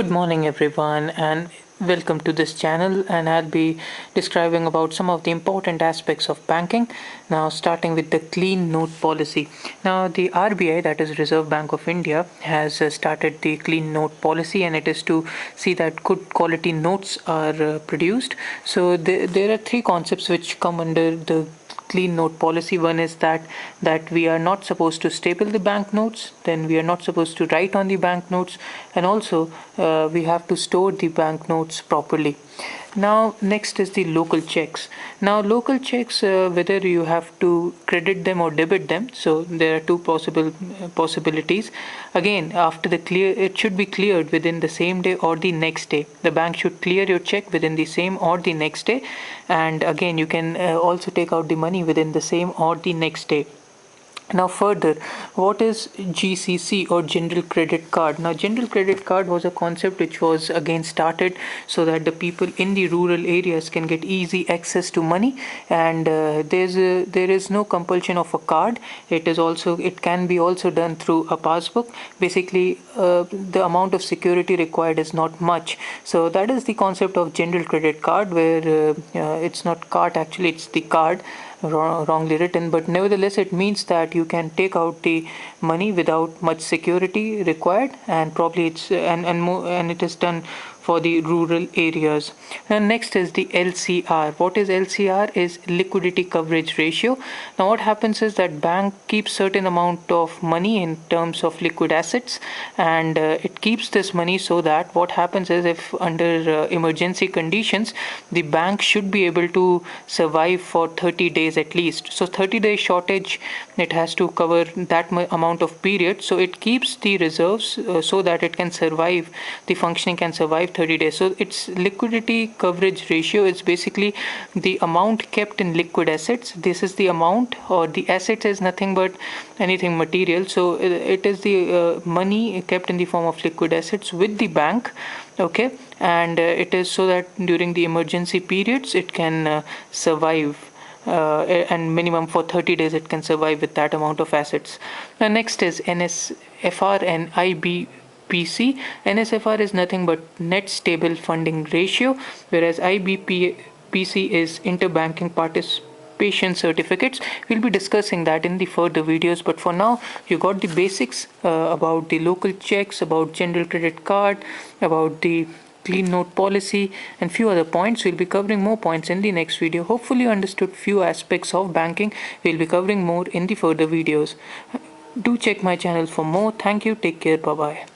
Good morning everyone and welcome to this channel, and I'll be describing about some of the important aspects of banking. Now starting with the clean note policy. Now the RBI, that is Reserve Bank of India, has started the clean note policy, and it is to see that good quality notes are produced. So there are three concepts which come under the clean note policy. One is that we are not supposed to staple the banknotes, then we are not supposed to write on the banknotes, and also we have to store the banknotes properly. Now next is the local checks. Now local checks, whether you have to credit them or debit them, so there are two possibilities. Again, after the clear, it should be cleared within the same day or the next day. The bank should clear your check within the same or the next day, and again you can also take out the money within the same or the next day. Now further, what is GCC or General Credit Card? Now General Credit Card was a concept which was again started so that the people in the rural areas can get easy access to money, and there is no compulsion of a card. It can be also done through a passbook. Basically, the amount of security required is not much. So that is the concept of General Credit Card, where it's not card, actually it's the card, wrongly written, but nevertheless it means that you can take out the money without much security required, and probably and it is done for the rural areas. And next is the LCR. What is LCR? Is liquidity coverage ratio. Now what happens is that bank keeps certain amount of money in terms of liquid assets, and it keeps this money so that what happens is, if under emergency conditions, the bank should be able to survive for 30 days at least. So 30 days shortage, it has to cover that amount of period, so it keeps the reserves so that it can survive, the functioning can survive 30 days. So its liquidity coverage ratio is basically the amount kept in liquid assets. This is the amount, or the assets is nothing but anything material, so it is the money kept in the form of liquid assets with the bank. Okay, and it is so that during the emergency periods it can survive, and minimum for 30 days it can survive with that amount of assets. Now next is NSFR and IBPC. NSFR is nothing but net stable funding ratio, whereas IBPC is interbanking participation certificates. We'll be discussing that in the further videos, but for now you got the basics about the local checks, about General Credit Card, about the clean note policy, and few other points. We'll be covering more points in the next video. Hopefully you understood few aspects of banking. We'll be covering more in the further videos. Do check my channel for more. Thank you. Take care. Bye bye.